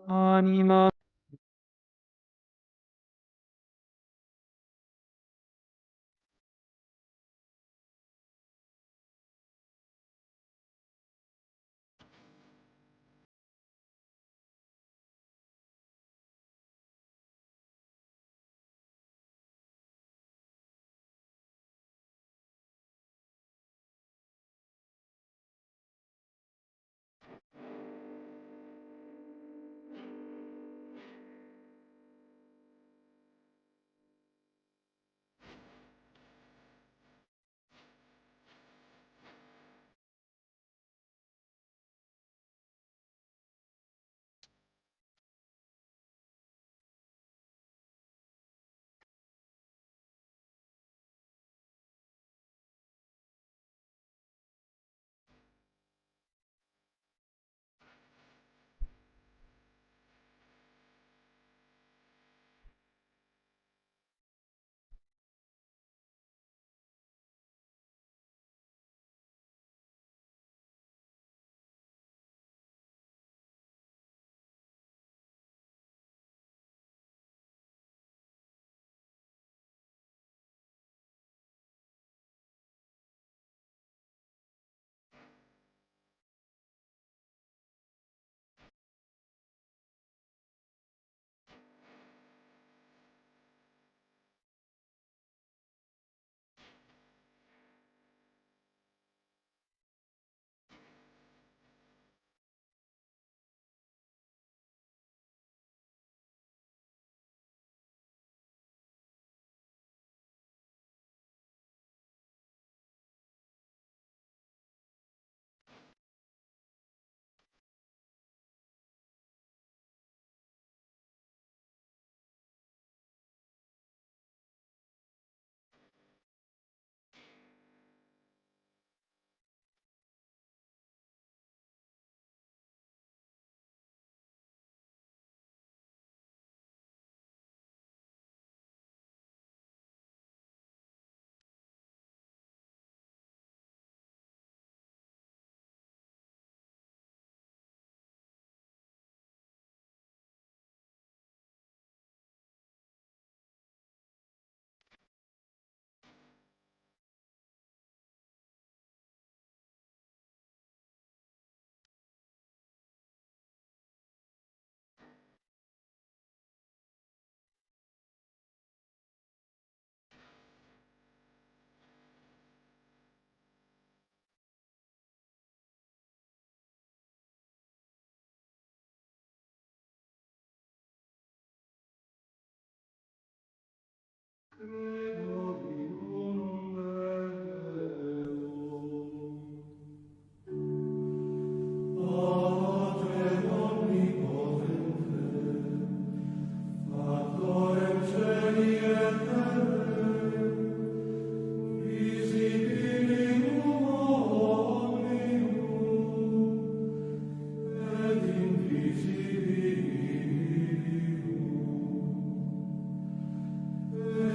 Anima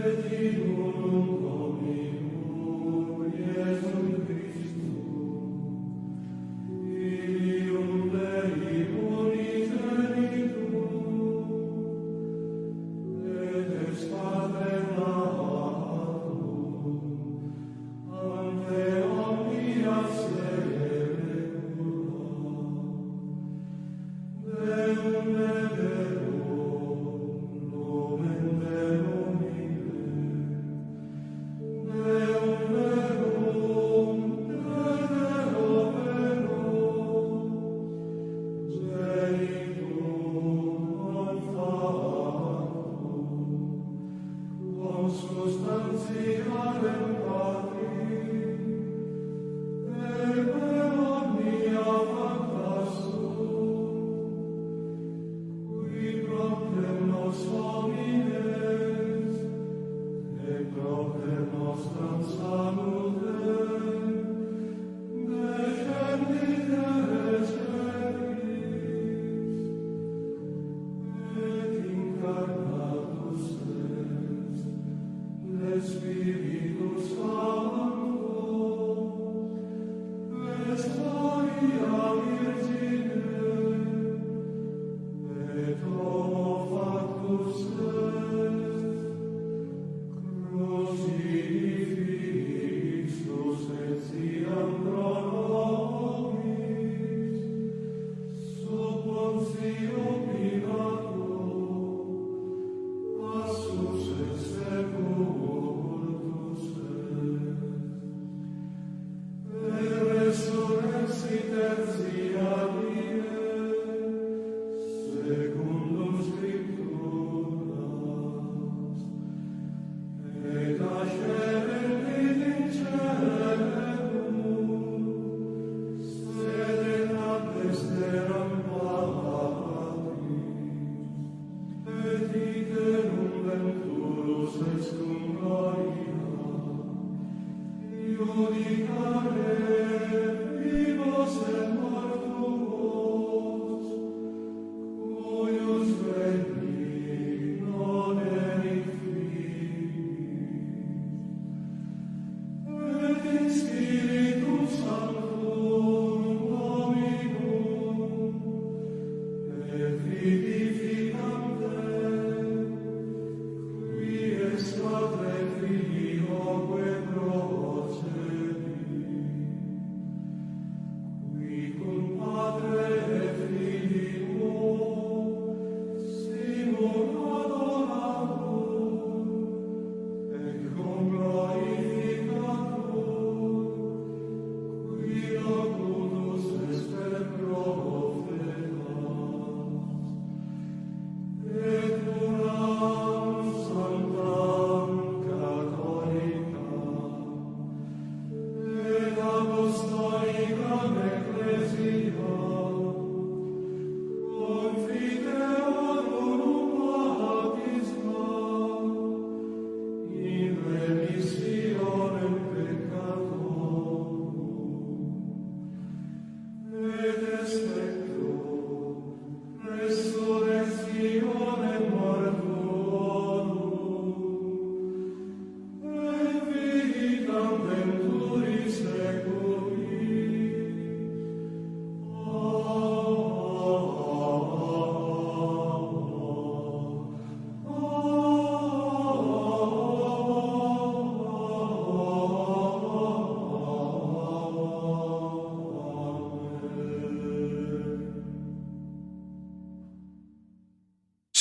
Amen.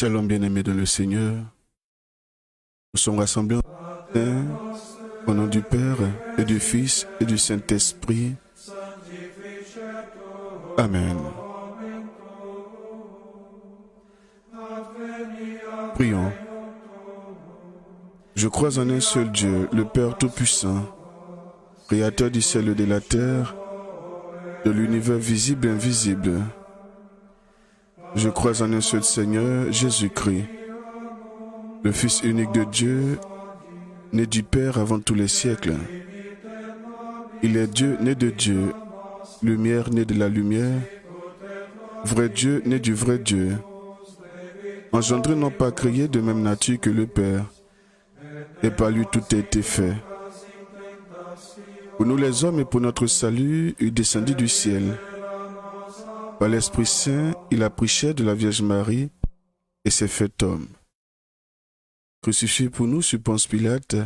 Shalom bien-aimés dans le Seigneur, nous sommes rassemblés au nom du Père et du Fils et du Saint-Esprit. Amen. Prions. Je crois en un seul Dieu, le Père Tout-Puissant, Créateur du ciel et de la terre, de l'univers visible et invisible. Je crois en un seul Seigneur, Jésus-Christ, le Fils unique de Dieu, né du Père avant tous les siècles. Il est Dieu né de Dieu, lumière née de la lumière, vrai Dieu né du vrai Dieu, engendré non pas créé de même nature que le Père, et par lui tout a été fait. Pour nous les hommes et pour notre salut, il descendit du ciel. Par l'Esprit Saint, il a pris chair de la Vierge Marie et s'est fait homme. Crucifié pour nous sur Ponce Pilate,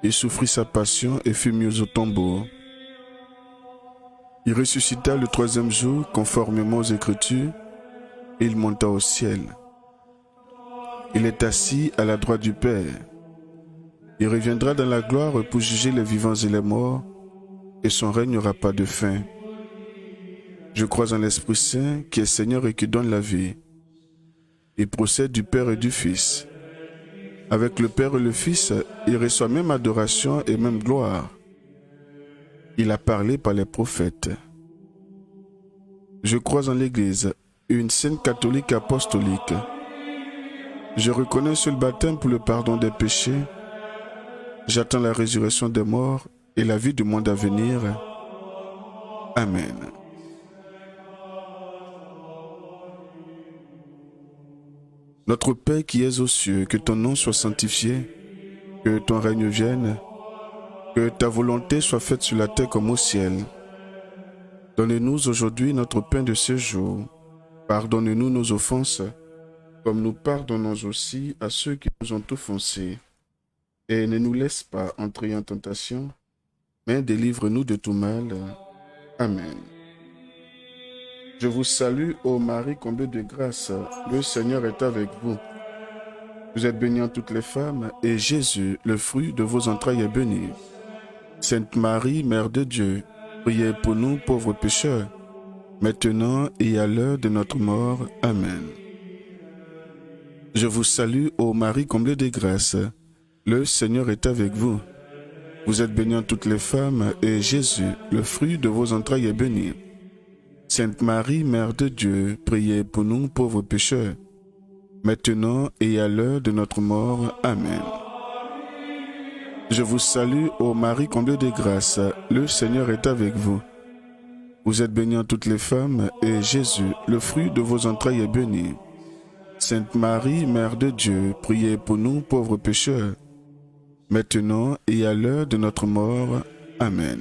il souffrit sa passion et fut mis au tombeau. Il ressuscita le troisième jour, conformément aux Écritures, et il monta au ciel. Il est assis à la droite du Père. Il reviendra dans la gloire pour juger les vivants et les morts, et son règne n'aura pas de fin. Je crois en l'Esprit Saint, qui est Seigneur et qui donne la vie. Il procède du Père et du Fils. Avec le Père et le Fils, il reçoit même adoration et même gloire. Il a parlé par les prophètes. Je crois en l'Église, une sainte catholique apostolique. Je reconnais un seul baptême pour le pardon des péchés. J'attends la résurrection des morts et la vie du monde à venir. Amen. Notre Père qui es aux cieux, que ton nom soit sanctifié, que ton règne vienne, que ta volonté soit faite sur la terre comme au ciel. Donne-nous aujourd'hui notre pain de ce jour. Pardonne-nous nos offenses, comme nous pardonnons aussi à ceux qui nous ont offensés. Et ne nous laisse pas entrer en tentation, mais délivre-nous de tout mal. Amen. Je vous salue, ô Marie, comblée de grâce. Le Seigneur est avec vous. Vous êtes bénie en toutes les femmes, et Jésus, le fruit de vos entrailles, est béni. Sainte Marie, Mère de Dieu, priez pour nous pauvres pécheurs, maintenant et à l'heure de notre mort. Amen. Je vous salue, ô Marie, comblée de grâce. Le Seigneur est avec vous. Vous êtes bénie en toutes les femmes, et Jésus, le fruit de vos entrailles, est béni. Sainte Marie, Mère de Dieu, priez pour nous pauvres pécheurs, maintenant et à l'heure de notre mort. Amen. Je vous salue, ô Marie comblée de grâce, le Seigneur est avec vous. Vous êtes bénie en toutes les femmes, et Jésus, le fruit de vos entrailles, est béni. Sainte Marie, Mère de Dieu, priez pour nous pauvres pécheurs, maintenant et à l'heure de notre mort. Amen.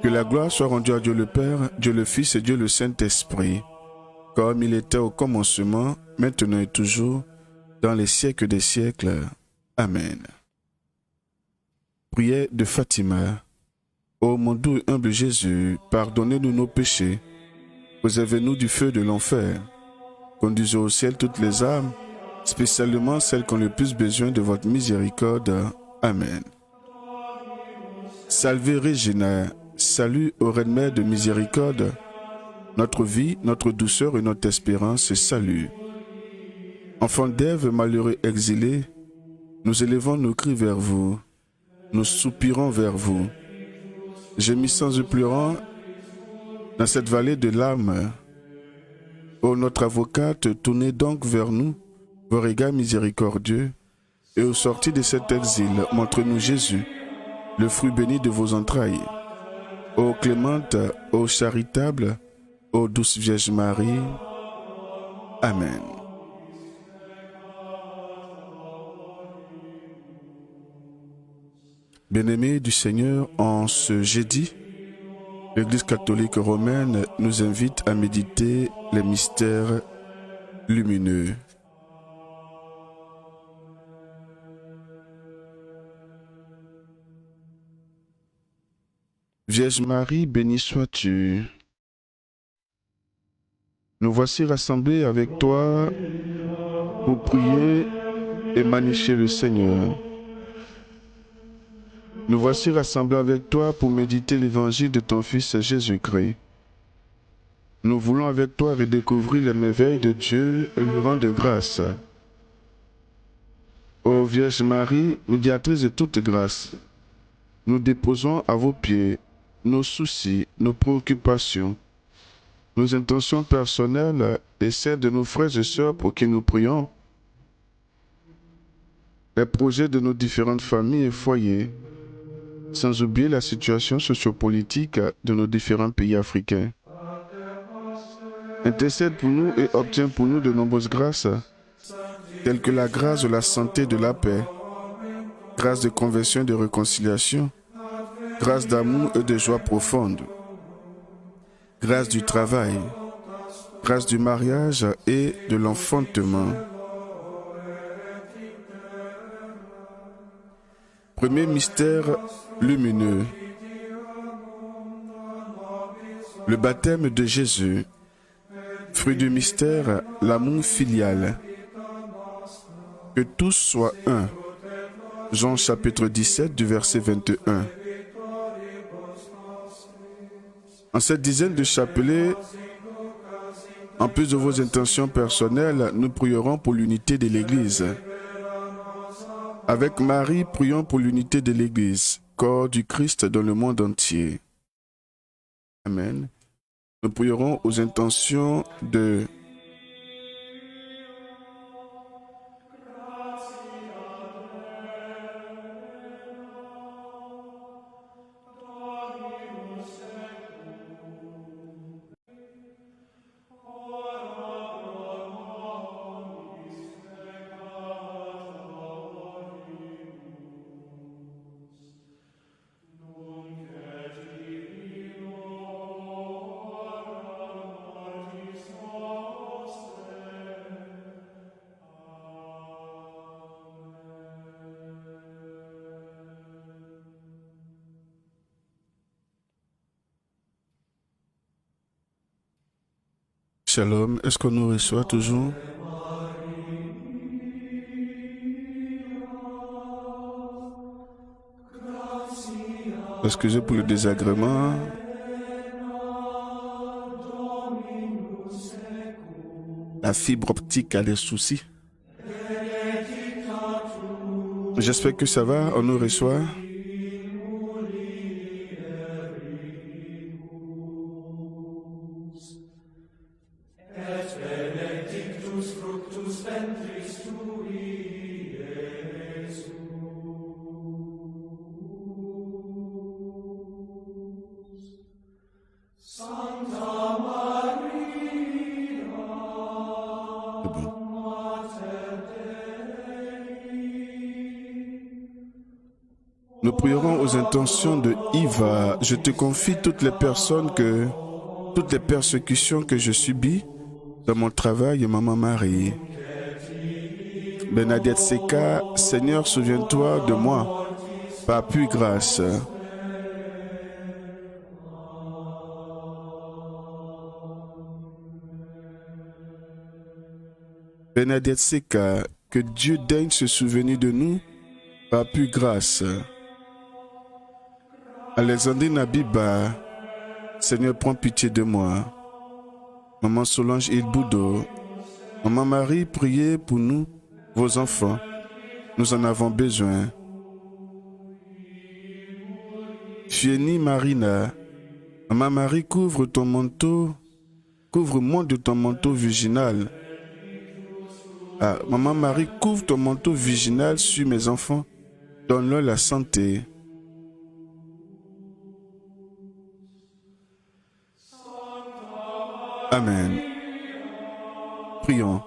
Que la gloire soit rendue à Dieu le Père, Dieu le Fils et Dieu le Saint-Esprit, comme il était au commencement, maintenant et toujours, dans les siècles des siècles. Amen. Prière de Fatima. Ô mon doux et humble Jésus, pardonnez-nous nos péchés, préservez-nous du feu de l'enfer, conduisez au ciel toutes les âmes, spécialement celles qui ont le plus besoin de votre miséricorde. Amen. Salve Regina, salut ô Reine Mère de miséricorde, notre vie, notre douceur et notre espérance, salut. Enfants d'Ève, malheureux exilés, nous élevons nos cris vers vous, nous soupirons vers vous. Gémissant et pleurant dans cette vallée de larmes, ô notre avocate, tournez donc vers nous vos regards miséricordieux, et au sortir de cet exil, montrez-nous Jésus, le fruit béni de vos entrailles. Ô clémente, ô charitable, ô douce Vierge Marie. Amen. Bien-aimés du Seigneur, en ce jeudi, l'Église catholique romaine nous invite à méditer les mystères lumineux. Vierge Marie, bénie sois-tu. Nous voici rassemblés avec toi pour prier et magnifier le Seigneur. Nous voici rassemblés avec toi pour méditer l'évangile de ton Fils Jésus-Christ. Nous voulons avec toi redécouvrir les merveilles de Dieu et lui rendre grâce. Ô Vierge Marie, médiatrice de toute grâce, nous déposons à vos pieds nos soucis, nos préoccupations, nos intentions personnelles et celles de nos frères et sœurs pour qui nous prions, les projets de nos différentes familles et foyers, sans oublier la situation sociopolitique de nos différents pays africains. Intercède pour nous et obtiens pour nous de nombreuses grâces, telles que la grâce de la santé et de la paix, grâce de conversion et de réconciliation, grâce d'amour et de joie profonde, grâce du travail, grâce du mariage et de l'enfantement. Premier mystère lumineux, le baptême de Jésus. Fruit du mystère, l'amour filial. Que tous soient un. Jean chapitre 17 du verset 21. En cette dizaine de chapelets, en plus de vos intentions personnelles, nous prierons pour l'unité de l'Église. Avec Marie, prions pour l'unité de l'Église, corps du Christ dans le monde entier. Amen. Nous prierons aux intentions de Shalom. Est-ce qu'on nous reçoit toujours? Excusez pour le désagrément. La fibre optique a des soucis. J'espère que ça va, on nous reçoit. Nous prierons aux intentions de Iva. Je te confie toutes les persécutions que je subis dans mon travail, Maman Marie. Bernadette Seka, Seigneur, souviens-toi de moi, par puis grâce. Bernadette Seka, que Dieu daigne se souvenir de nous, par puis grâce. Alexandrine Abiba, Seigneur, prends pitié de moi. Maman Solange Ilboudo, Maman Marie, priez pour nous, vos enfants. Nous en avons besoin. Fieni Marina, Maman Marie, couvre ton manteau, couvre-moi de ton manteau virginal. Maman Marie, couvre ton manteau virginal sur mes enfants. Donne-leur la santé. Amen. Prions.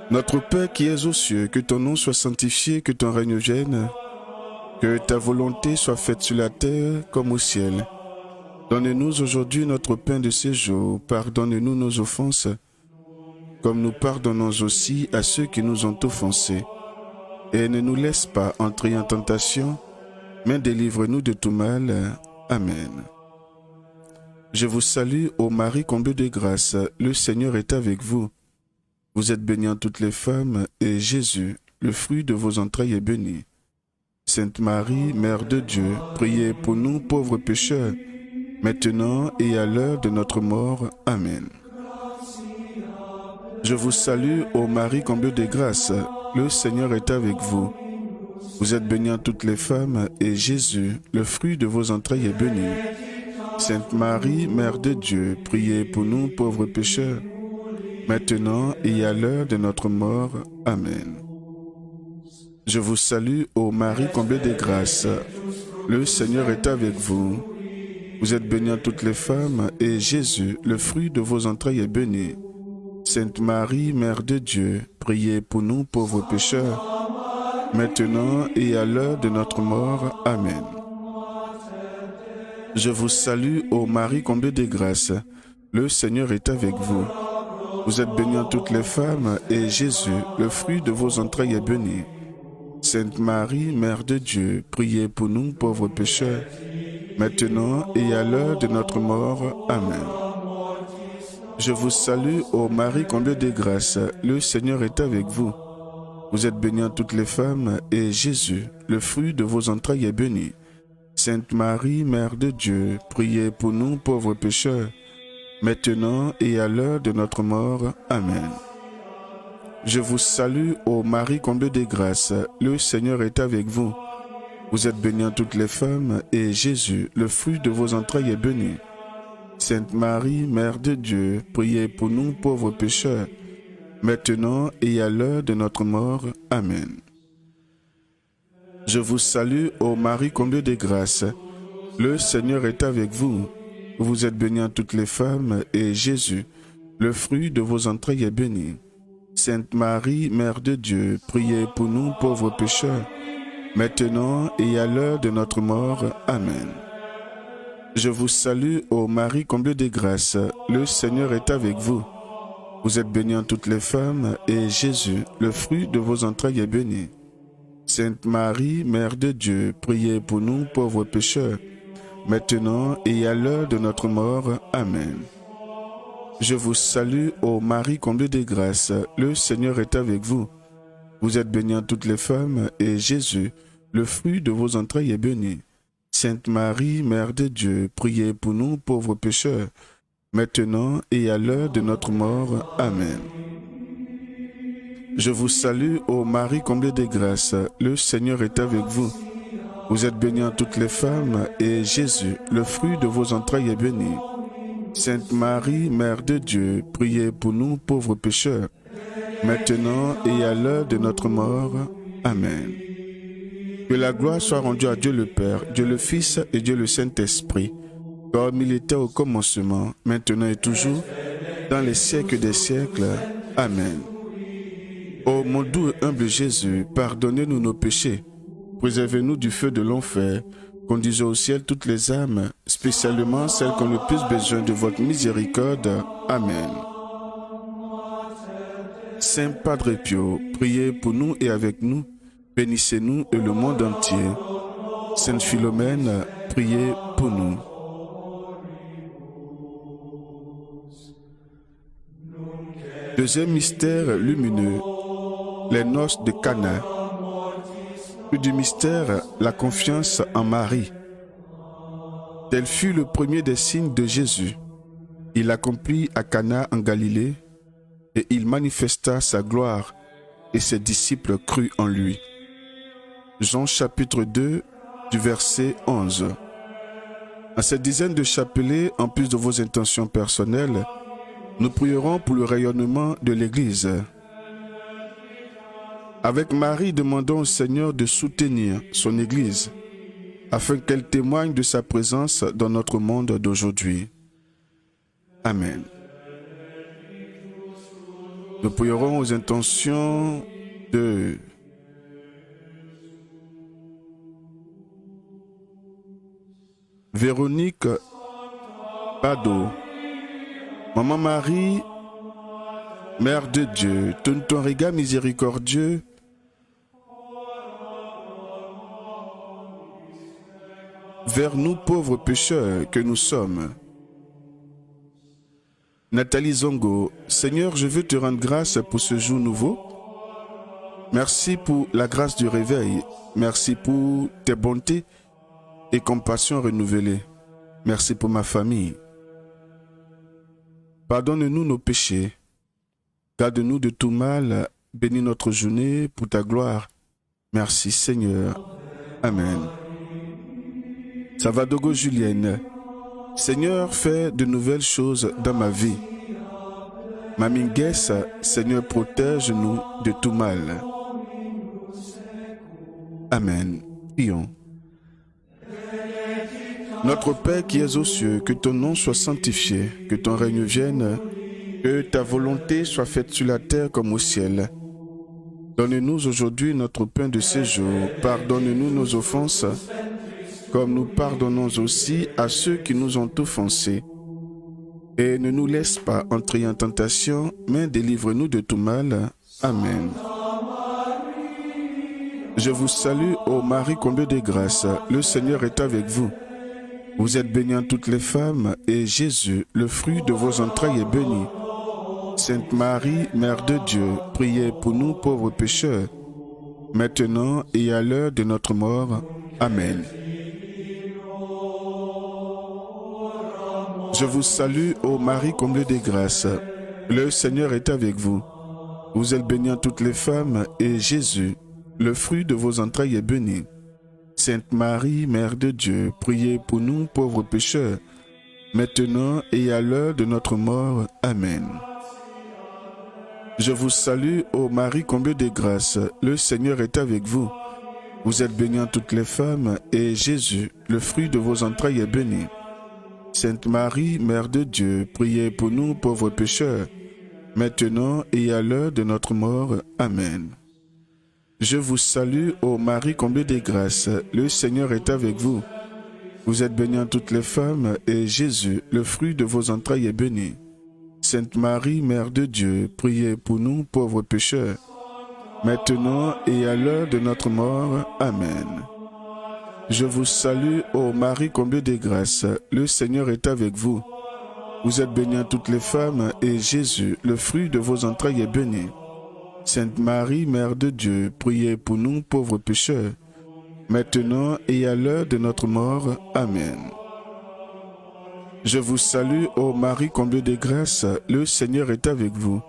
Notre Père qui es aux cieux, que ton nom soit sanctifié, que ton règne vienne, que ta volonté soit faite sur la terre comme au ciel. Donne-nous aujourd'hui notre pain de ce jour. Pardonne-nous nos offenses, comme nous pardonnons aussi à ceux qui nous ont offensés. Et ne nous laisse pas entrer en tentation, mais délivre-nous de tout mal. Amen. Je vous salue, ô Marie comblée de grâce, le Seigneur est avec vous. Vous êtes bénie en toutes les femmes, et Jésus, le fruit de vos entrailles, est béni. Sainte Marie, Mère de Dieu, priez pour nous pauvres pécheurs, maintenant et à l'heure de notre mort. Amen. Je vous salue, ô Marie comblée de grâce, le Seigneur est avec vous. Vous êtes bénie en toutes les femmes, et Jésus, le fruit de vos entrailles, est béni. Sainte Marie, Mère de Dieu, priez pour nous pauvres pécheurs, maintenant et à l'heure de notre mort. Amen. Je vous salue, ô Marie comblée de grâce, le Seigneur est avec vous. Vous êtes bénie en toutes les femmes, et Jésus, le fruit de vos entrailles, est béni. Sainte Marie, Mère de Dieu, priez pour nous pauvres pécheurs, maintenant et à l'heure de notre mort. Amen. Je vous salue, ô Marie comblée de grâce, le Seigneur est avec vous. Vous êtes bénie en toutes les femmes, et Jésus, le fruit de vos entrailles, est béni. Sainte Marie, Mère de Dieu, priez pour nous pauvres pécheurs, maintenant et à l'heure de notre mort. Amen. Je vous salue, ô Marie comblée de grâce, le Seigneur est avec vous. Vous êtes bénie en toutes les femmes, et Jésus, le fruit de vos entrailles, est béni. Sainte Marie, Mère de Dieu, priez pour nous pauvres pécheurs, maintenant et à l'heure de notre mort. Amen. Je vous salue, ô Marie comblée de grâce, le Seigneur est avec vous. Vous êtes bénie en toutes les femmes, et Jésus, le fruit de vos entrailles, est béni. Sainte Marie, Mère de Dieu, priez pour nous pauvres pécheurs, maintenant et à l'heure de notre mort. Amen. Je vous salue, ô Marie comblée de grâce, le Seigneur est avec vous. Vous êtes bénie en toutes les femmes, et Jésus, le fruit de vos entrailles, est béni. Sainte Marie, Mère de Dieu, priez pour nous pauvres pécheurs, maintenant et à l'heure de notre mort. Amen. Je vous salue, ô Marie comblée de grâce, le Seigneur est avec vous. Vous êtes bénie en toutes les femmes, et Jésus, le fruit de vos entrailles, est béni. Sainte Marie, Mère de Dieu, priez pour nous pauvres pécheurs, maintenant et à l'heure de notre mort. Amen. Je vous salue, ô Marie comblée de grâce, le Seigneur est avec vous. Vous êtes bénie en toutes les femmes, et Jésus, le fruit de vos entrailles, est béni. Sainte Marie, Mère de Dieu, priez pour nous pauvres pécheurs, maintenant et à l'heure de notre mort. Amen. Je vous salue, ô Marie comblée de grâce, le Seigneur est avec vous. Vous êtes bénie en toutes les femmes, et Jésus, le fruit de vos entrailles, est béni. Sainte Marie, Mère de Dieu, priez pour nous pauvres pécheurs, maintenant et à l'heure de notre mort. Amen. Que la gloire soit rendue à Dieu le Père, Dieu le Fils et Dieu le Saint-Esprit, comme il était au commencement, maintenant et toujours, dans les siècles des siècles. Amen. Ô mon doux et humble Jésus, pardonnez-nous nos péchés, préservez-nous du feu de l'enfer, conduisez au ciel toutes les âmes, spécialement celles qui ont le plus besoin de votre miséricorde. Amen. Saint Padre Pio, priez pour nous et avec nous, bénissez-nous et le monde entier. Sainte Philomène, priez pour nous. Deuxième mystère lumineux, les noces de Cana. Puis du mystère, la confiance en Marie. Tel fut le premier des signes de Jésus. Il accomplit à Cana en Galilée, et il manifesta sa gloire, et ses disciples crurent en lui. Jean chapitre 2, du verset 11. À cette dizaine de chapelets, en plus de vos intentions personnelles, nous prierons pour le rayonnement de l'Église. Avec Marie, demandons au Seigneur de soutenir son Église, afin qu'elle témoigne de sa présence dans notre monde d'aujourd'hui. Amen. Nous prierons aux intentions de Véronique Bado, Maman Marie, Mère de Dieu, tourne ton regard miséricordieux vers nous pauvres pécheurs que nous sommes, Nathalie Zongo, Seigneur, je veux te rendre grâce pour ce jour nouveau. Merci pour la grâce du réveil. Merci pour tes bontés et compassions renouvelées. Merci pour ma famille. Pardonne-nous nos péchés. Garde-nous de tout mal. Bénis notre journée pour ta gloire. Merci Seigneur. Amen. Savadogo Julienne. Seigneur, fais de nouvelles choses dans ma vie. Mamingues, Seigneur, protège-nous de tout mal. Amen. Prions. Notre Père qui es aux cieux, que ton nom soit sanctifié, que ton règne vienne, que ta volonté soit faite sur la terre comme au ciel. Donne-nous aujourd'hui notre pain de ce jour. Pardonne-nous nos offenses, comme nous pardonnons aussi à ceux qui nous ont offensés. Et ne nous laisse pas entrer en tentation, mais délivre-nous de tout mal. Amen. Je vous salue, ô Marie comblée de grâce. Le Seigneur est avec vous. Vous êtes bénie en toutes les femmes, et Jésus, le fruit de vos entrailles, est béni. Sainte Marie, Mère de Dieu, priez pour nous pauvres pécheurs, maintenant et à l'heure de notre mort. Amen. Je vous salue, ô Marie comblée de grâce. Le Seigneur est avec vous. Vous êtes bénie en toutes les femmes, et Jésus, le fruit de vos entrailles, est béni. Sainte Marie, Mère de Dieu, priez pour nous pauvres pécheurs, maintenant et à l'heure de notre mort. Amen. Je vous salue, ô Marie comblée de grâce. Le Seigneur est avec vous. Vous êtes bénie en toutes les femmes, et Jésus, le fruit de vos entrailles, est béni. Sainte Marie, Mère de Dieu, priez pour nous pauvres pécheurs, maintenant et à l'heure de notre mort. Amen. Je vous salue, ô Marie comblée de grâce. Le Seigneur est avec vous. Vous êtes bénie en toutes les femmes, et Jésus, le fruit de vos entrailles, est béni. Sainte Marie, Mère de Dieu, priez pour nous pauvres pécheurs, maintenant et à l'heure de notre mort. Amen. Je vous salue, ô Marie comblée de grâce. Le Seigneur est avec vous. Vous êtes bénie en toutes les femmes, et Jésus, le fruit de vos entrailles, est béni. Sainte Marie, Mère de Dieu, priez pour nous pauvres pécheurs, maintenant et à l'heure de notre mort. Amen. Je vous salue, ô Marie comblée de grâce, le Seigneur est avec vous.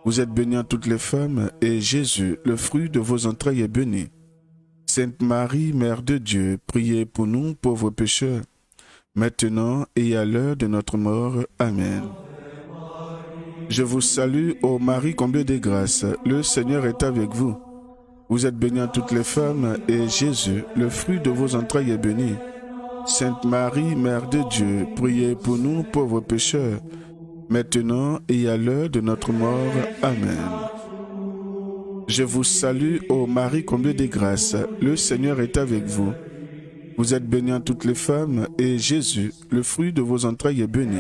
Vous êtes bénie en toutes les femmes, et Jésus, le fruit de vos entrailles, est béni. Sainte Marie, Mère de Dieu, priez pour nous pauvres pécheurs, maintenant et à l'heure de notre mort. Amen. Je vous salue, ô Marie comblée de grâce, le Seigneur est avec vous. Vous êtes bénie en toutes les femmes, et Jésus, le fruit de vos entrailles, est béni. Sainte Marie, Mère de Dieu, priez pour nous pauvres pécheurs, maintenant et à l'heure de notre mort. Amen. Je vous salue, ô Marie comblée de grâce, le Seigneur est avec vous. Vous êtes bénie en toutes les femmes, et Jésus, le fruit de vos entrailles, est béni.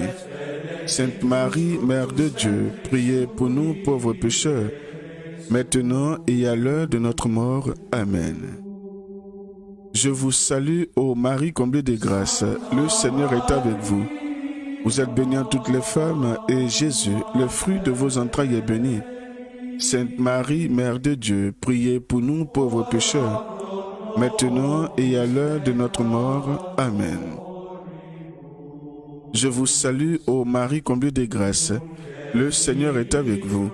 Sainte Marie, Mère de Dieu, priez pour nous pauvres pécheurs, maintenant et à l'heure de notre mort. Amen. Je vous salue, ô Marie comblée de grâce, le Seigneur est avec vous. Vous êtes bénie en toutes les femmes, et Jésus, le fruit de vos entrailles, est béni. Sainte Marie, Mère de Dieu, priez pour nous pauvres pécheurs, maintenant et à l'heure de notre mort. Amen. Je vous salue, ô Marie comblée de grâce, le Seigneur est avec vous.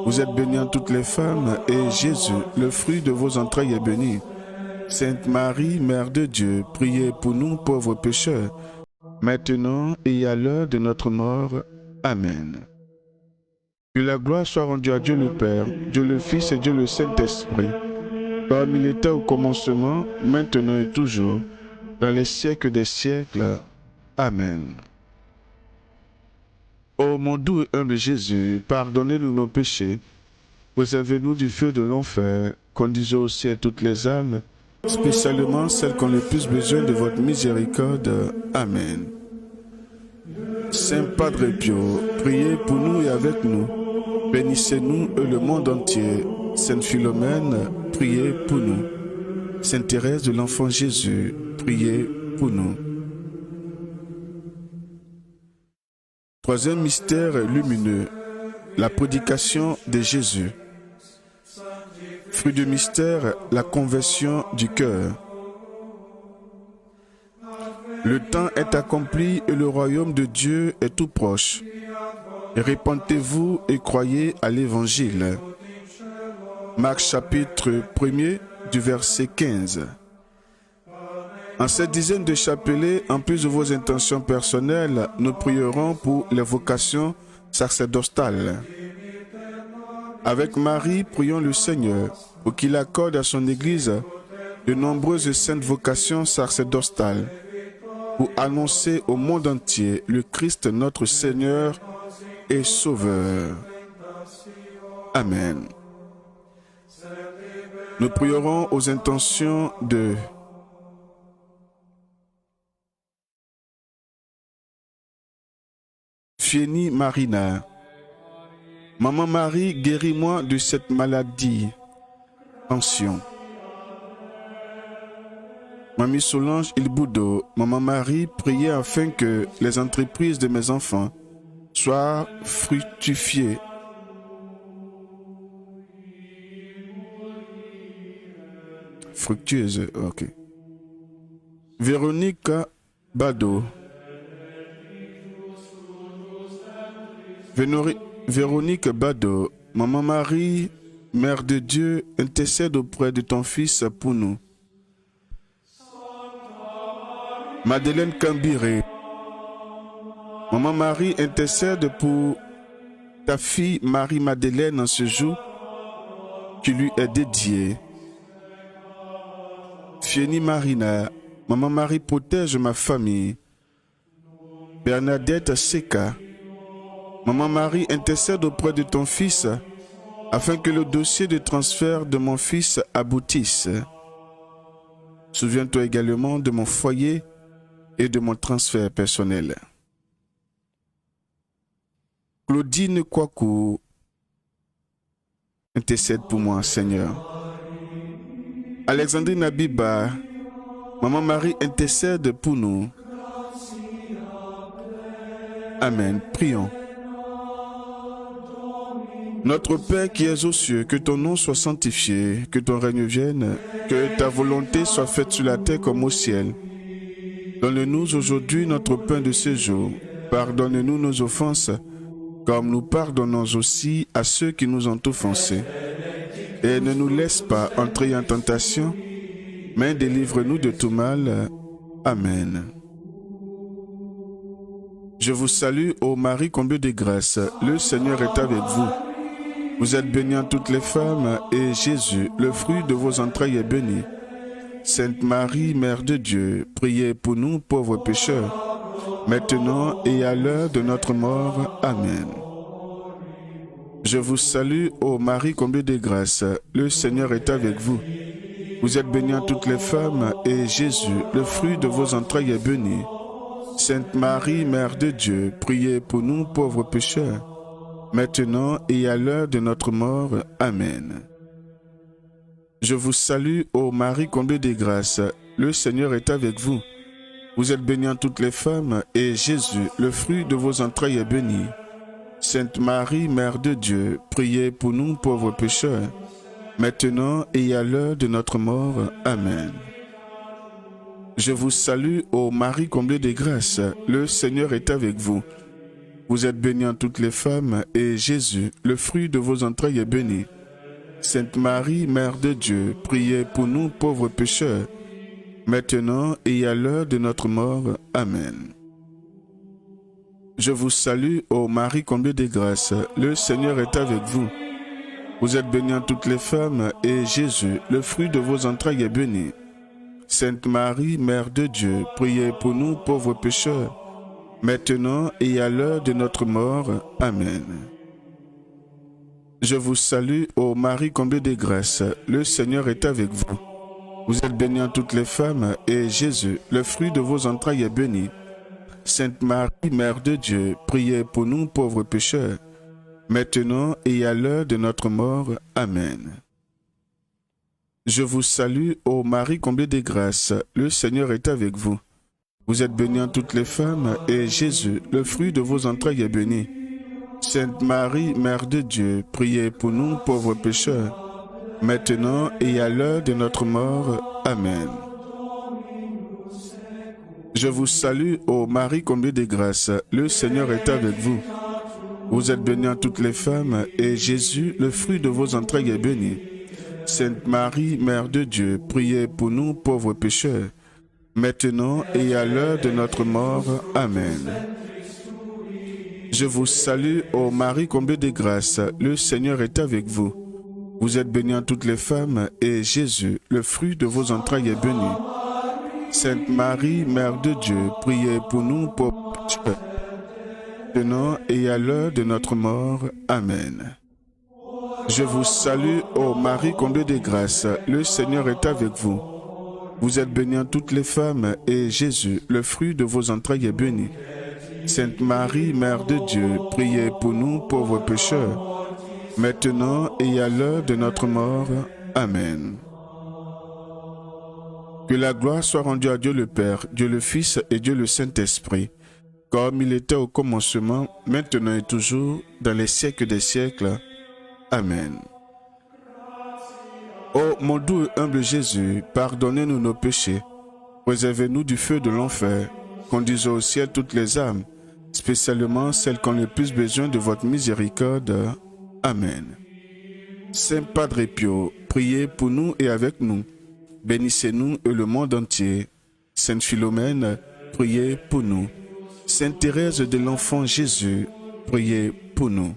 Vous êtes bénie en toutes les femmes, et Jésus, le fruit de vos entrailles, est béni. Sainte Marie, Mère de Dieu, priez pour nous pauvres pécheurs, maintenant et à l'heure de notre mort. Amen. Que la gloire soit rendue à Dieu le Père, Dieu le Fils et Dieu le Saint-Esprit, comme il était au commencement, maintenant et toujours, dans les siècles des siècles. Amen. Ô mon doux et humble Jésus, pardonnez-nous nos péchés, préservez-nous du feu de l'enfer, conduisez au ciel toutes les âmes, spécialement celles qui ont le plus besoin de votre miséricorde. Amen. Saint Padre Pio, priez pour nous et avec nous. Bénissez-nous et le monde entier. Sainte Philomène, priez pour nous. Sainte Thérèse de l'Enfant Jésus, priez pour nous. Troisième mystère lumineux, la prédication de Jésus. Fruit du mystère, la conversion du cœur. Le temps est accompli et le royaume de Dieu est tout proche. Répentez-vous et croyez à l'Évangile. Marc chapitre 1er du verset 15. En cette dizaine de chapelets, en plus de vos intentions personnelles, nous prierons pour les vocations sacerdotales. Avec Marie, prions le Seigneur pour qu'il accorde à son Église de nombreuses saintes vocations sacerdotales pour annoncer au monde entier le Christ notre Seigneur et Sauveur. Amen. Nous prierons aux intentions de Fieni Marina. Maman Marie, guéris-moi de cette maladie. Tension. Mamie Solange Ilboudo, Maman Marie, priez afin que les entreprises de mes enfants soient fructifiées. Fructueuses, ok. Véronique Bado. Véronique Bado, Maman Marie, Mère de Dieu, intercède auprès de ton Fils pour nous. Madeleine Cambiré, Maman Marie, intercède pour ta fille Marie-Madeleine en ce jour qui lui est dédié. Fieni Marina, Maman Marie, protège ma famille. Bernadette Seka, Maman Marie, intercède auprès de ton Fils afin que le dossier de transfert de mon fils aboutisse. Souviens-toi également de mon foyer et de mon transfert personnel. Claudine Kwaku, intercède pour moi, Seigneur. Alexandrine Abiba, Maman Marie, intercède pour nous. Amen. Prions. Notre Père qui es aux cieux, que ton nom soit sanctifié, que ton règne vienne, que ta volonté soit faite sur la terre comme au ciel. Donne-nous aujourd'hui notre pain de ce jour. Pardonne-nous nos offenses, comme nous pardonnons aussi à ceux qui nous ont offensés. Et ne nous laisse pas entrer en tentation, mais délivre-nous de tout mal. Amen. Je vous salue, ô Marie, comblée de grâce. Le Seigneur est avec vous. Vous êtes bénie en toutes les femmes, et Jésus, le fruit de vos entrailles, est béni. Sainte Marie, Mère de Dieu, priez pour nous pauvres pécheurs, maintenant et à l'heure de notre mort. Amen. Je vous salue, ô Marie, comblée de grâce. Le Seigneur est avec vous. Vous êtes bénie en toutes les femmes, et Jésus, le fruit de vos entrailles, est béni. Sainte Marie, Mère de Dieu, priez pour nous pauvres pécheurs, maintenant et à l'heure de notre mort. Amen. Je vous salue, ô Marie, comblée de grâce. Le Seigneur est avec vous. Vous êtes bénie en toutes les femmes, et Jésus, le fruit de vos entrailles, est béni. Sainte Marie, Mère de Dieu, priez pour nous pauvres pécheurs, maintenant et à l'heure de notre mort. Amen. Je vous salue, ô Marie, comblée de grâce. Le Seigneur est avec vous. Vous êtes bénie en toutes les femmes, et Jésus, le fruit de vos entrailles, est béni. Sainte Marie, Mère de Dieu, priez pour nous pauvres pécheurs, maintenant et à l'heure de notre mort. Amen. Je vous salue, ô Marie, comblée de grâce. Le Seigneur est avec vous. Vous êtes bénie en toutes les femmes, et Jésus, le fruit de vos entrailles, est béni. Sainte Marie, Mère de Dieu, priez pour nous pauvres pécheurs, maintenant et à l'heure de notre mort. Amen. Je vous salue, ô Marie, comblée de grâce. Le Seigneur est avec vous. Vous êtes bénie en toutes les femmes, et Jésus, le fruit de vos entrailles, est béni. Sainte Marie, Mère de Dieu, priez pour nous pauvres pécheurs, maintenant et à l'heure de notre mort. Amen. Je vous salue, ô Marie, comblée de grâce. Le Seigneur est avec vous. Vous êtes bénie entre toutes les femmes, et Jésus, le fruit de vos entrailles, est béni. Sainte Marie, Mère de Dieu, priez pour nous pauvres pécheurs, maintenant et à l'heure de notre mort. Amen. Je vous salue, ô Marie comblée de grâce, le Seigneur est avec vous. Vous êtes bénie entre toutes les femmes, et Jésus, le fruit de vos entrailles, est béni. Sainte Marie, Mère de Dieu, priez pour nous pauvres pécheurs, maintenant et à l'heure de notre mort. Amen. Je vous salue, ô Marie comblée de grâce, le Seigneur est avec vous. Vous êtes bénie entre toutes les femmes, et Jésus, le fruit de vos entrailles, est béni. Sainte Marie, Mère de Dieu, priez pour nous pauvres pécheurs, maintenant et à l'heure de notre mort. Amen. Je vous salue, ô Marie comblée de grâce, le Seigneur est avec vous. Vous êtes bénie entre toutes les femmes, et Jésus, le fruit de vos entrailles, est béni. Sainte Marie, Mère de Dieu, priez pour nous pauvres pécheurs, maintenant et à l'heure de notre mort. Amen. Que la gloire soit rendue à Dieu le Père, Dieu le Fils et Dieu le Saint-Esprit, comme il était au commencement, maintenant et toujours, dans les siècles des siècles. Amen. Ô mon doux et humble Jésus, pardonnez-nous nos péchés, préservez-nous du feu de l'enfer, conduisez au ciel toutes les âmes, spécialement celles qui ont le plus besoin de votre miséricorde. Amen. Saint Padre Pio, priez pour nous et avec nous. Bénissez-nous et le monde entier. Sainte Philomène, priez pour nous. Sainte Thérèse de l'Enfant Jésus, priez pour nous.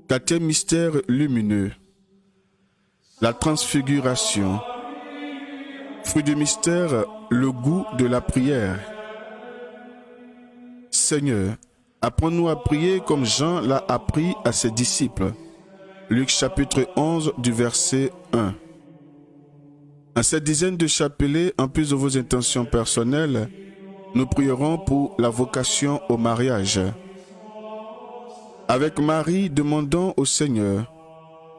Quatrième mystère lumineux, la transfiguration. Fruit du mystère, le goût de la prière. Seigneur, apprends-nous à prier comme Jean l'a appris à ses disciples. Luc chapitre 11 du verset 1. En cette dizaine de chapelets, en plus de vos intentions personnelles, nous prierons pour la vocation au mariage. Avec Marie, demandons au Seigneur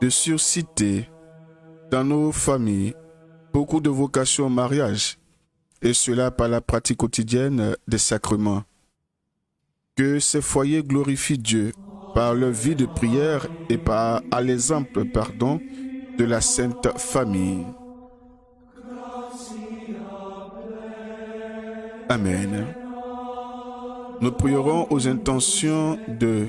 de susciter dans nos familles beaucoup de vocations au mariage, et cela par la pratique quotidienne des sacrements. Que ces foyers glorifient Dieu par leur vie de prière et par à l'exemple, de la Sainte Famille. Amen. Nous prierons aux intentions de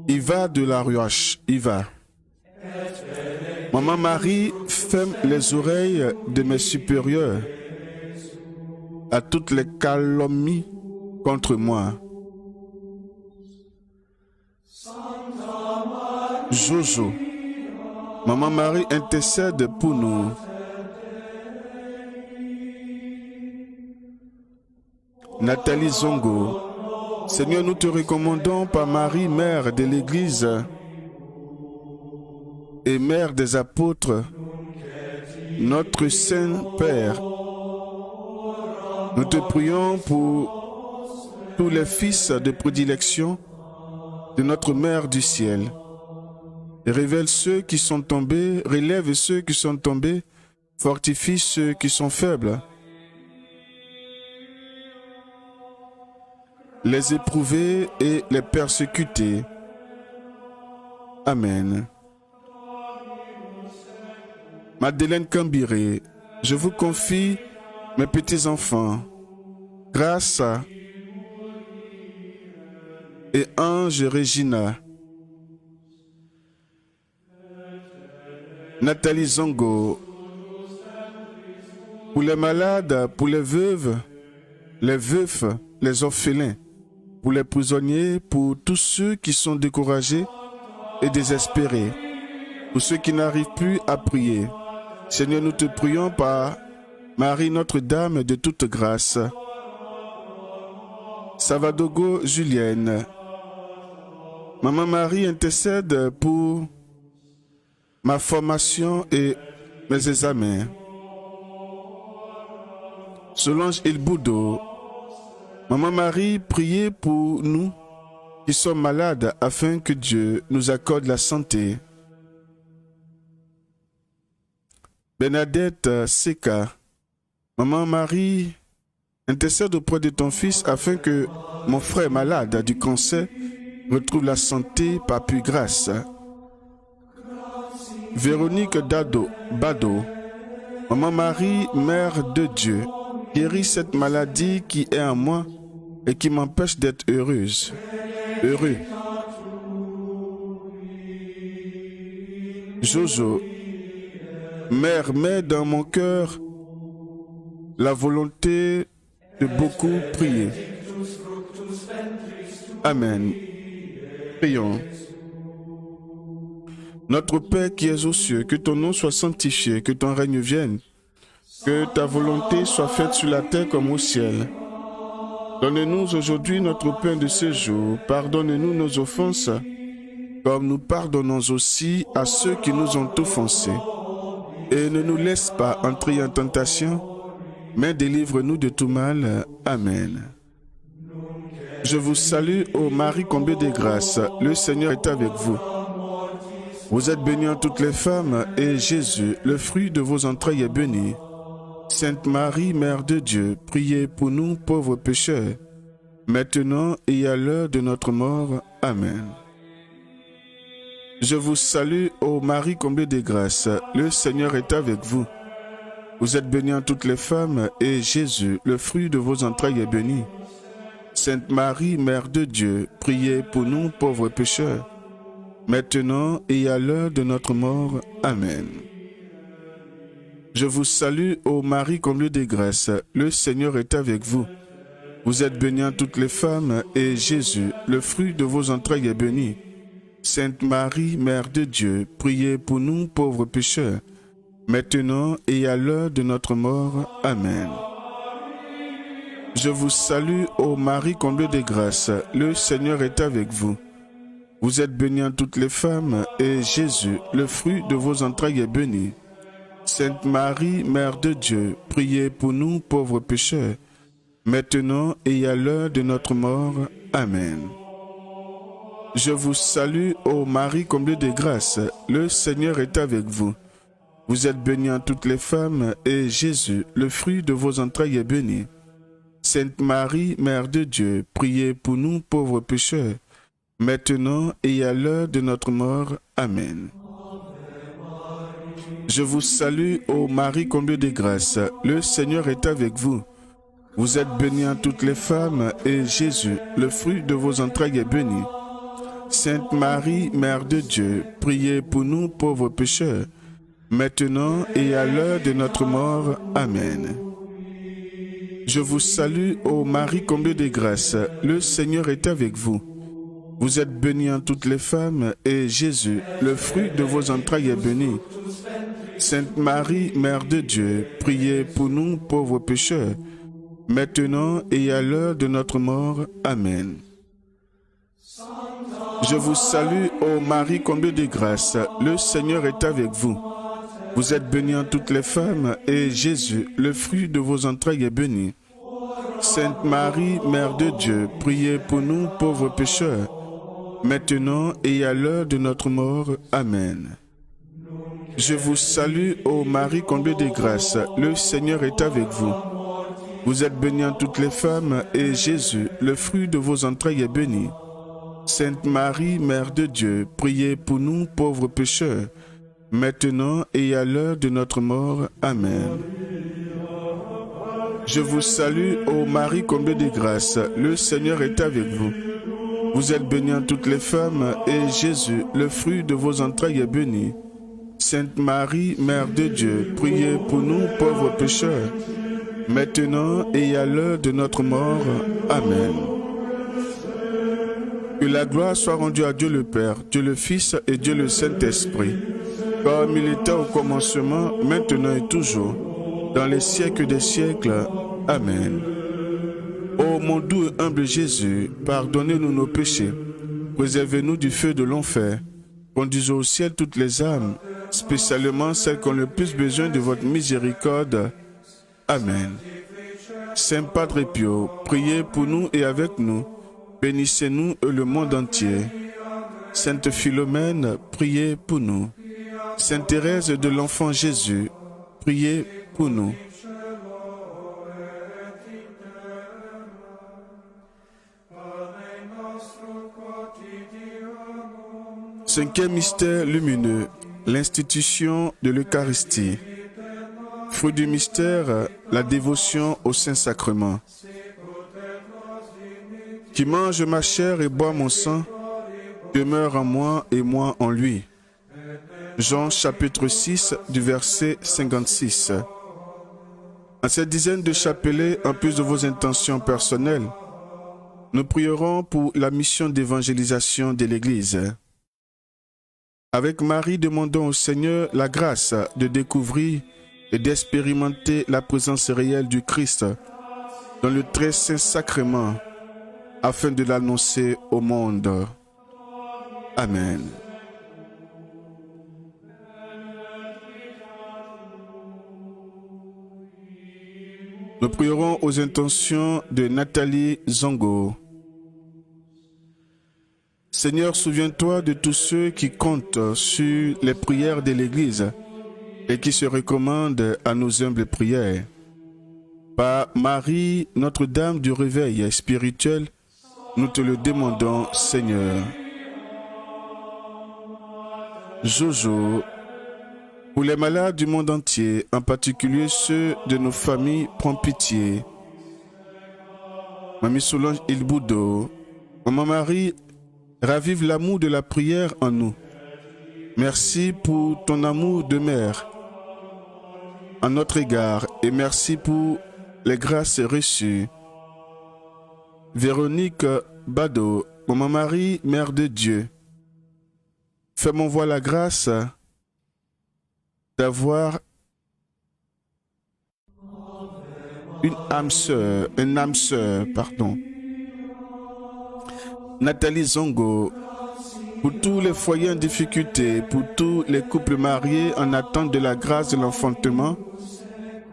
Iva de la Ruache, Iva. Maman Marie, ferme les oreilles de mes supérieurs à toutes les calomnies contre moi. Jojo, Maman Marie intercède pour nous. Nathalie Zongo, Seigneur, nous te recommandons par Marie, Mère de l'Église et Mère des apôtres, notre Saint-Père. Nous te prions pour tous les fils de prédilection de notre Mère du ciel. Révèle ceux qui sont tombés, relève ceux qui sont tombés, fortifie ceux qui sont faibles. Les éprouver et les persécuter. Amen. Madeleine Cambiré, je vous confie mes petits-enfants, Grâce et Ange Regina, Nathalie Zongo, pour les malades, pour les veuves, les veufs, les orphelins, pour les prisonniers, pour tous ceux qui sont découragés et désespérés, pour ceux qui n'arrivent plus à prier. Seigneur, nous te prions par Marie Notre-Dame de toute grâce, Savadogo Julienne. Maman Marie intercède pour ma formation et mes examens. Solange Ilboudo, Maman Marie, priez pour nous qui sommes malades afin que Dieu nous accorde la santé. Bernadette Seka, Maman Marie, intercède auprès de ton fils afin que mon frère malade du cancer retrouve la santé par pure grâce. Véronique Bado, Maman Marie, Mère de Dieu, guéris cette maladie qui est en moi et qui m'empêche d'être heureux. Jojo, Mère, mets dans mon cœur la volonté de beaucoup prier. Amen. Prions. Notre Père qui es aux cieux, que ton nom soit sanctifié, que ton règne vienne, que ta volonté soit faite sur la terre comme au ciel. Donne-nous aujourd'hui notre pain de ce jour. Pardonne-nous nos offenses, comme nous pardonnons aussi à ceux qui nous ont offensés. Et ne nous laisse pas entrer en tentation, mais délivre-nous de tout mal. Amen. Je vous salue, ô Marie comblée de grâce. Le Seigneur est avec vous. Vous êtes bénie en toutes les femmes, et Jésus, le fruit de vos entrailles, est béni. Sainte Marie, Mère de Dieu, priez pour nous pauvres pécheurs, maintenant et à l'heure de notre mort. Amen. Je vous salue, ô Marie comblée de grâce. Le Seigneur est avec vous. Vous êtes bénie en toutes les femmes, et Jésus, le fruit de vos entrailles, est béni. Sainte Marie, Mère de Dieu, priez pour nous pauvres pécheurs, maintenant et à l'heure de notre mort. Amen. Je vous salue, ô Marie comblée de grâce. Le Seigneur est avec vous. Vous êtes bénie en toutes les femmes, et Jésus, le fruit de vos entrailles, est béni. Sainte Marie, Mère de Dieu, priez pour nous pauvres pécheurs, maintenant et à l'heure de notre mort. Amen. Je vous salue, ô Marie comblée de grâce. Le Seigneur est avec vous. Vous êtes bénie en toutes les femmes, et Jésus, le fruit de vos entrailles, est béni. Sainte Marie, Mère de Dieu, priez pour nous pauvres pécheurs, maintenant et à l'heure de notre mort. Amen. Je vous salue, ô Marie comblée de grâce. Le Seigneur est avec vous. Vous êtes bénie en toutes les femmes, et Jésus, le fruit de vos entrailles, est béni. Sainte Marie, Mère de Dieu, priez pour nous pauvres pécheurs, maintenant et à l'heure de notre mort. Amen. Je vous salue, ô Marie comblée de grâce. Le Seigneur est avec vous. Vous êtes bénie en toutes les femmes, et Jésus, le fruit de vos entrailles, est béni. Sainte Marie, Mère de Dieu, priez pour nous pauvres pécheurs, maintenant et à l'heure de notre mort. Amen. Je vous salue, ô Marie comblée de grâce. Le Seigneur est avec vous. Vous êtes bénie en toutes les femmes, et Jésus, le fruit de vos entrailles, est béni. Sainte Marie, Mère de Dieu, priez pour nous pauvres pécheurs, maintenant et à l'heure de notre mort. Amen. Je vous salue, ô Marie comblée de grâce. Le Seigneur est avec vous. Vous êtes bénie en toutes les femmes, et Jésus, le fruit de vos entrailles, est béni. Sainte Marie, Mère de Dieu, priez pour nous pauvres pécheurs, maintenant et à l'heure de notre mort. Amen. Je vous salue, ô Marie comblée de grâce. Le Seigneur est avec vous. Vous êtes bénie en toutes les femmes, et Jésus, le fruit de vos entrailles, est béni. Sainte Marie, Mère de Dieu, priez pour nous pauvres pécheurs, maintenant et à l'heure de notre mort. Amen. Je vous salue, ô Marie comblée de grâce. Le Seigneur est avec vous. Vous êtes bénie en toutes les femmes, et Jésus, le fruit de vos entrailles, est béni. Sainte Marie, Mère de Dieu, priez pour nous pauvres pécheurs, maintenant et à l'heure de notre mort. Amen. Que la gloire soit rendue à Dieu le Père, Dieu le Fils et Dieu le Saint-Esprit, comme il était au commencement, maintenant et toujours, dans les siècles des siècles. Amen. Ô mon doux et humble Jésus, pardonnez-nous nos péchés, préservez-nous du feu de l'enfer, conduisez au ciel toutes les âmes, spécialement celles qui ont le plus besoin de votre miséricorde. Amen. Saint Padre Pio, priez pour nous et avec nous. Bénissez-nous et le monde entier. Sainte Philomène, priez pour nous. Sainte Thérèse de l'Enfant Jésus, priez pour nous. Cinquième mystère lumineux, l'institution de l'Eucharistie. Fruit du mystère, la dévotion au Saint-Sacrement. Qui mange ma chair et boit mon sang, demeure en moi et moi en lui. Jean chapitre 6 du verset 56. En cette dizaine de chapelets, en plus de vos intentions personnelles, nous prierons pour la mission d'évangélisation de l'Église. Avec Marie, demandons au Seigneur la grâce de découvrir et d'expérimenter la présence réelle du Christ dans le très saint sacrement afin de l'annoncer au monde. Amen. Nous prierons aux intentions de Nathalie Zongo. Seigneur, souviens-toi de tous ceux qui comptent sur les prières de l'Église et qui se recommandent à nos humbles prières. Par Marie, Notre-Dame du réveil spirituel, nous te le demandons, Seigneur. Jojo, pour les malades du monde entier, en particulier ceux de nos familles, prends pitié. Mamie Solange Ilboudo, Maman Marie, ravive l'amour de la prière en nous. Merci pour ton amour de mère à notre égard et merci pour les grâces reçues. Véronique Bado, Maman Marie, Mère de Dieu, fais-moi voir la grâce d'avoir une âme sœur, pardon. Nathalie Zongo, pour tous les foyers en difficulté, pour tous les couples mariés en attente de la grâce de l'enfantement,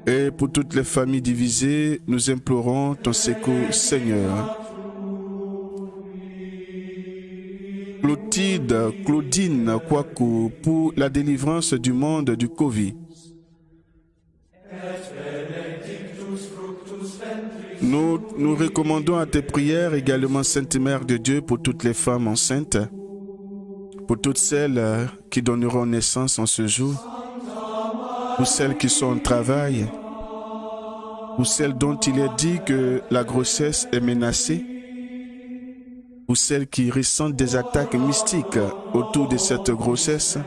et pour toutes les familles divisées, nous implorons ton secours, Seigneur. Claudine Kwaku, pour la délivrance du monde du Covid. Nous recommandons à tes prières également, Sainte Mère de Dieu, pour toutes les femmes enceintes, pour toutes celles qui donneront naissance en ce jour, pour celles qui sont au travail, pour celles dont il est dit que la grossesse est menacée, pour celles qui ressentent des attaques mystiques autour de cette grossesse.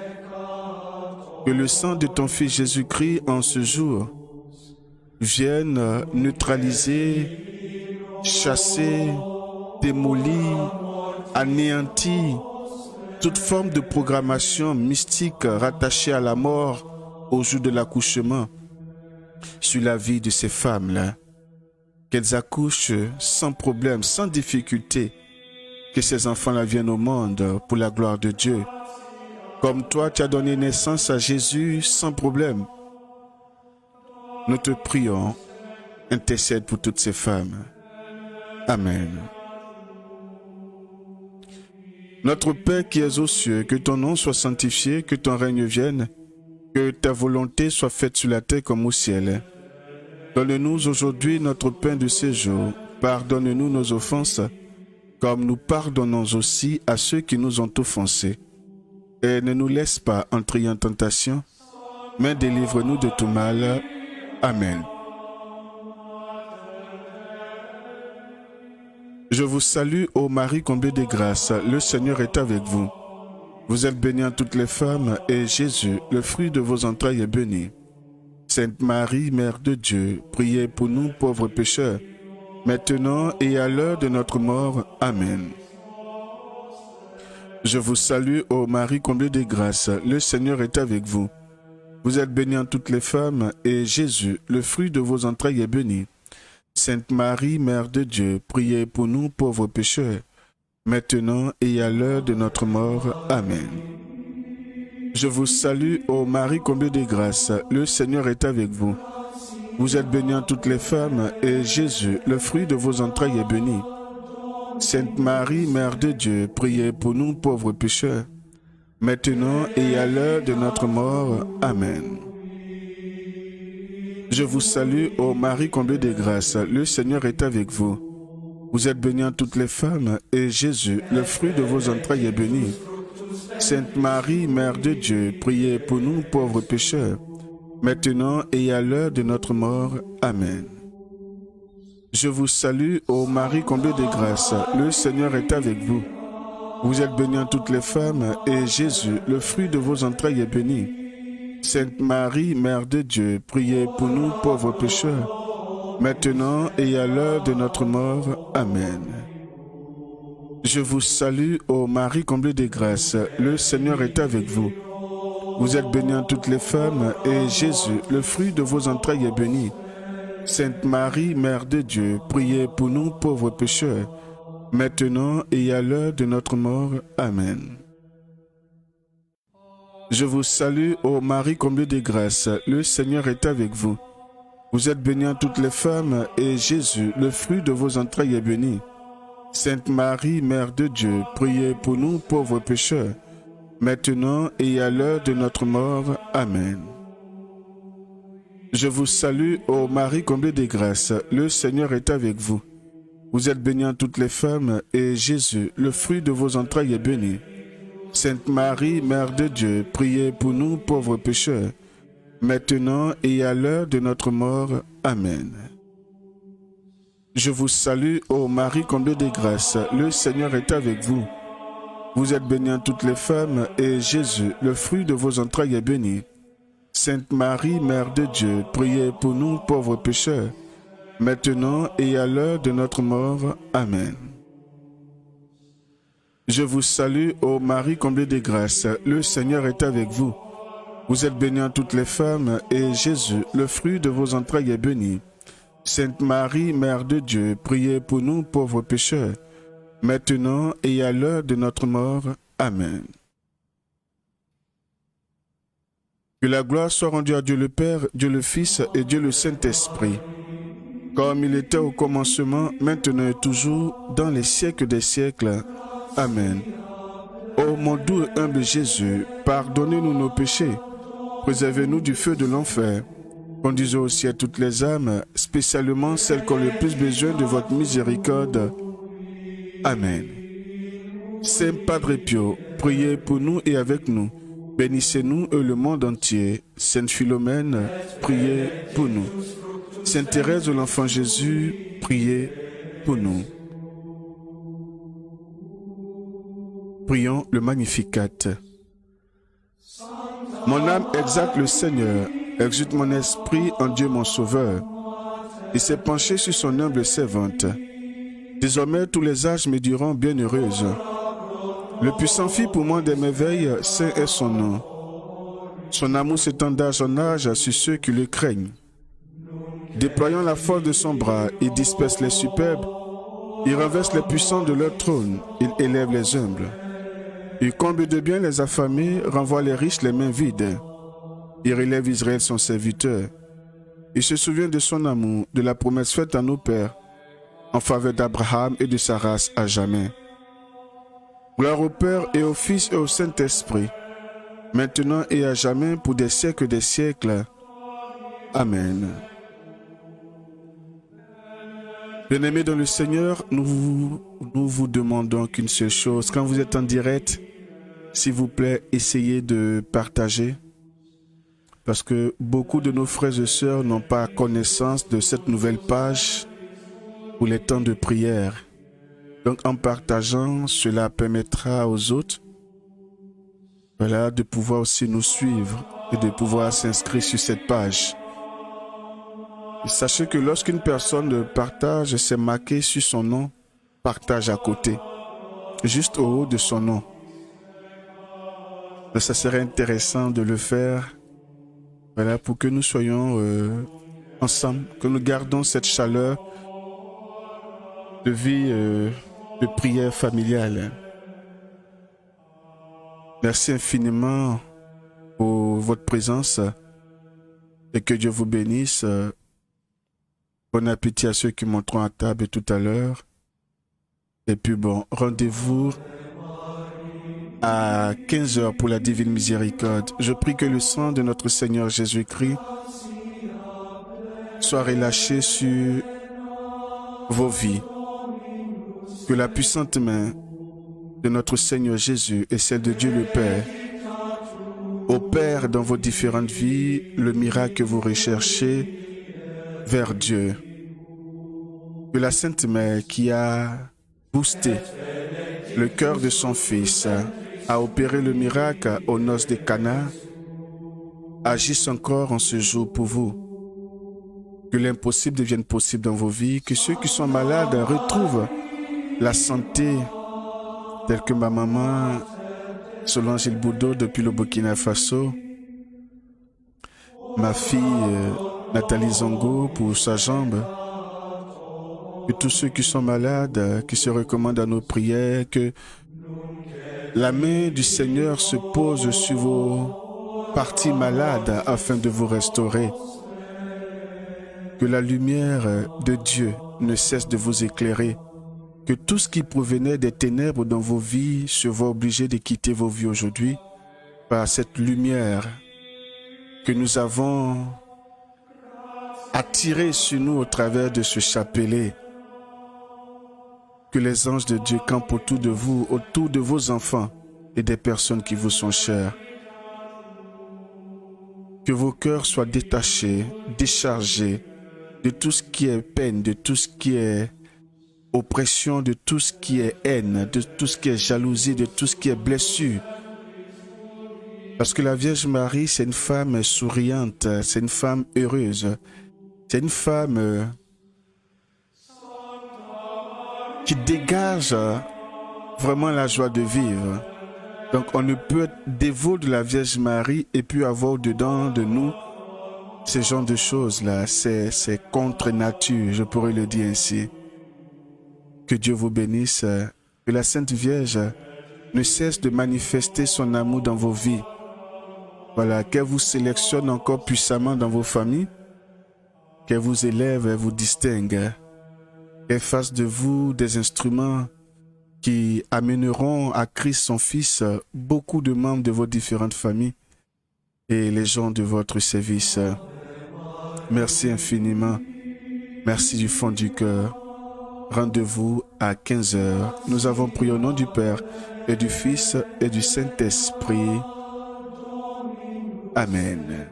Que le sang de ton Fils Jésus-Christ en ce jour vienne neutraliser, chasser, démolir, anéantir toute forme de programmation mystique rattachée à la mort au jour de l'accouchement sur la vie de ces femmes-là. Qu'elles accouchent sans problème, sans difficulté, que ces enfants-là viennent au monde pour la gloire de Dieu. Comme toi, tu as donné naissance à Jésus sans problème. Nous te prions, intercède pour toutes ces femmes. Amen. Notre Père qui es aux cieux, que ton nom soit sanctifié, que ton règne vienne, que ta volonté soit faite sur la terre comme au ciel. Donne-nous aujourd'hui notre pain de ce jour. Pardonne-nous nos offenses, comme nous pardonnons aussi à ceux qui nous ont offensés. Et ne nous laisse pas entrer en tentation, mais délivre-nous de tout mal. Amen. Je vous salue, ô Marie comblée de grâce, le Seigneur est avec vous. Vous êtes bénie en toutes les femmes, et Jésus, le fruit de vos entrailles, est béni. Sainte Marie, Mère de Dieu, priez pour nous pauvres pécheurs, maintenant et à l'heure de notre mort. Amen. Je vous salue, ô Marie comblée de grâce, le Seigneur est avec vous. Vous êtes bénie en toutes les femmes, et Jésus, le fruit de vos entrailles, est béni. Sainte Marie, Mère de Dieu, priez pour nous pauvres pécheurs, maintenant et à l'heure de notre mort. Amen. Je vous salue, ô Marie comblée de grâce, le Seigneur est avec vous. Vous êtes bénie entre toutes les femmes, et Jésus, le fruit de vos entrailles, est béni. Sainte Marie, Mère de Dieu, priez pour nous pauvres pécheurs, maintenant et à l'heure de notre mort. Amen. Je vous salue, ô Marie comblée de grâce, le Seigneur est avec vous. Vous êtes bénie entre toutes les femmes, et Jésus, le fruit de vos entrailles, est béni. Sainte Marie, Mère de Dieu, priez pour nous pauvres pécheurs, maintenant et à l'heure de notre mort. Amen. Je vous salue, ô Marie comblée de grâce, le Seigneur est avec vous. Vous êtes bénie entre toutes les femmes, et Jésus, le fruit de vos entrailles, est béni. Sainte Marie, Mère de Dieu, priez pour nous pauvres pécheurs, maintenant et à l'heure de notre mort. Amen. Je vous salue, ô Marie comblée de grâce, le Seigneur est avec vous. Vous êtes bénie entre toutes les femmes, et Jésus, le fruit de vos entrailles, est béni. Sainte Marie, Mère de Dieu, priez pour nous pauvres pécheurs, maintenant et à l'heure de notre mort. Amen. Je vous salue, ô Marie comblée de grâce, le Seigneur est avec vous. Vous êtes bénie entre toutes les femmes, et Jésus, le fruit de vos entrailles, est béni. Sainte Marie, Mère de Dieu, priez pour nous pauvres pécheurs, maintenant et à l'heure de notre mort. Amen. Je vous salue, ô Marie comblée de grâce, le Seigneur est avec vous. Vous êtes bénie entre toutes les femmes, et Jésus, le fruit de vos entrailles, est béni. Sainte Marie, Mère de Dieu, priez pour nous pauvres pécheurs, maintenant et à l'heure de notre mort. Amen. Je vous salue, ô Marie comblée de grâce, le Seigneur est avec vous. Vous êtes bénie entre toutes les femmes, et Jésus, le fruit de vos entrailles, est béni. Sainte Marie, Mère de Dieu, priez pour nous pauvres pécheurs, maintenant et à l'heure de notre mort. Amen. Je vous salue, ô Marie comblée de grâce, le Seigneur est avec vous. Vous êtes bénie entre toutes les femmes, et Jésus, le fruit de vos entrailles, est béni. Sainte Marie, Mère de Dieu, priez pour nous pauvres pécheurs, maintenant et à l'heure de notre mort. Amen. Que la gloire soit rendue à Dieu le Père, Dieu le Fils et Dieu le Saint-Esprit, comme il était au commencement, maintenant et toujours, dans les siècles des siècles. Amen. Ô mon doux et humble Jésus, pardonnez-nous nos péchés, préservez-nous du feu de l'enfer, conduisez au ciel toutes les âmes, spécialement celles qui ont le plus besoin de votre miséricorde. Amen. Saint Padre Pio, priez pour nous et avec nous. Bénissez-nous et le monde entier. Sainte Philomène, priez pour nous. Sainte Thérèse de l'Enfant Jésus, priez pour nous. Prions le Magnificat. Mon âme exalte le Seigneur, exulte mon esprit en Dieu mon Sauveur. Il s'est penché sur son humble servante. Désormais tous les âges me diront bienheureuse. Le puissant fit pour moi des merveilles, saint est son nom. Son amour s'étend d'âge en âge sur ceux qui le craignent. Déployant la force de son bras, il disperse les superbes, il renverse les puissants de leur trône, il élève les humbles. Il comble de bien les affamés, renvoie les riches les mains vides. Il relève Israël son serviteur. Il se souvient de son amour, de la promesse faite à nos pères, en faveur d'Abraham et de sa race à jamais. Gloire au Père et au Fils et au Saint-Esprit, maintenant et à jamais pour des siècles des siècles. Amen. Bien-aimés dans le Seigneur, nous vous demandons qu'une seule chose. Quand vous êtes en direct, s'il vous plaît, essayez de partager. Parce que beaucoup de nos frères et sœurs n'ont pas connaissance de cette nouvelle page pour les temps de prière. Donc en partageant, cela permettra aux autres de pouvoir aussi nous suivre et de pouvoir s'inscrire sur cette page. Et sachez que lorsqu'une personne partage, c'est marqué sur son nom, partage à côté, juste au haut de son nom. Donc ça serait intéressant de le faire pour que nous soyons ensemble, que nous gardons cette chaleur de vie de prière familiale. Merci infiniment pour votre présence et que Dieu vous bénisse Bon appétit à ceux qui monteront à table tout à l'heure. Et puis bon, rendez-vous à 15h pour la divine miséricorde. Je prie que le sang de notre Seigneur Jésus-Christ soit relâché sur vos vies. Que la puissante main de notre Seigneur Jésus et celle de Dieu le Père opère dans vos différentes vies le miracle que vous recherchez vers Dieu. Que la Sainte Mère qui a boosté le cœur de son Fils, a opéré le miracle aux noces de Cana, agisse encore en ce jour pour vous. Que l'impossible devienne possible dans vos vies, que ceux qui sont malades retrouvent la santé, telle que ma maman Solange Ilboudo depuis le Burkina Faso, ma fille Nathalie Zongo pour sa jambe, que tous ceux qui sont malades, qui se recommandent à nos prières, que la main du Seigneur se pose sur vos parties malades afin de vous restaurer. Que la lumière de Dieu ne cesse de vous éclairer. Que tout ce qui provenait des ténèbres dans vos vies se voit obligé de quitter vos vies aujourd'hui par cette lumière que nous avons attirée sur nous au travers de ce chapelet. Que les anges de Dieu campent autour de vous, autour de vos enfants et des personnes qui vous sont chères. Que vos cœurs soient détachés, déchargés de tout ce qui est peine, de tout ce qui est oppression, de tout ce qui est haine, de tout ce qui est jalousie, de tout ce qui est blessure. Parce que la Vierge Marie, c'est une femme souriante, c'est une femme heureuse, c'est une femme qui dégage vraiment la joie de vivre. Donc on ne peut être dévot de la Vierge Marie et puis avoir au-dedans de nous ce genre de choses-là. C'est contre nature, je pourrais le dire ainsi. Que Dieu vous bénisse, que la Sainte Vierge ne cesse de manifester son amour dans vos vies. Voilà, qu'elle vous sélectionne encore puissamment dans vos familles, qu'elle vous élève et vous distingue, qu'elle fasse de vous des instruments qui amèneront à Christ son Fils beaucoup de membres de vos différentes familles et les gens de votre service. Merci infiniment. Merci du fond du cœur. Rendez-vous à 15h. Nous avons prié au nom du Père et du Fils et du Saint-Esprit. Amen.